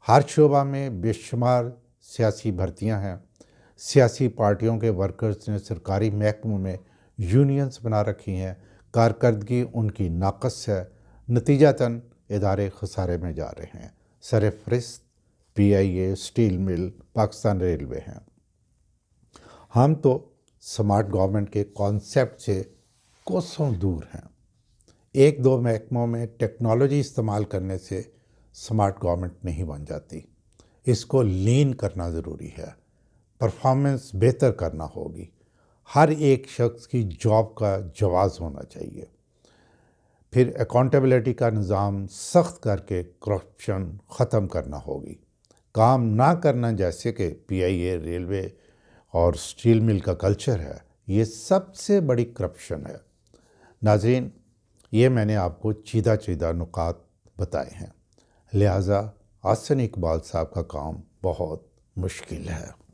ہر شعبہ میں بے شمار سیاسی بھرتیاں ہیں۔ سیاسی پارٹیوں کے ورکرز نے سرکاری محکموں میں یونینز بنا رکھی ہیں، کارکردگی ان کی ناقص ہے، نتیجتاً ادارے خسارے میں جا رہے ہیں۔ سرفہرست پی آئی اے، اسٹیل مل، پاکستان ریلوے ہیں۔ ہم تو سمارٹ گورنمنٹ کے کانسیپٹ سے کوسوں دور ہیں۔ ایک دو محکموں میں ٹیکنالوجی استعمال کرنے سے سمارٹ گورنمنٹ نہیں بن جاتی۔ اس کو لین کرنا ضروری ہے، پرفارمنس بہتر کرنا ہوگی، ہر ایک شخص کی جاب کا جواز ہونا چاہیے، پھر اکاؤنٹیبلٹی کا نظام سخت کر کے کرپشن ختم کرنا ہوگی۔ کام نہ کرنا جیسے کہ پی آئی اے، ریلوے اور اسٹیل مل کا کلچر ہے، یہ سب سے بڑی کرپشن ہے۔ ناظرین، یہ میں نے آپ کو چیدہ نکات بتائے ہیں، لہٰذا احسن اقبال صاحب کا کام بہت مشکل ہے۔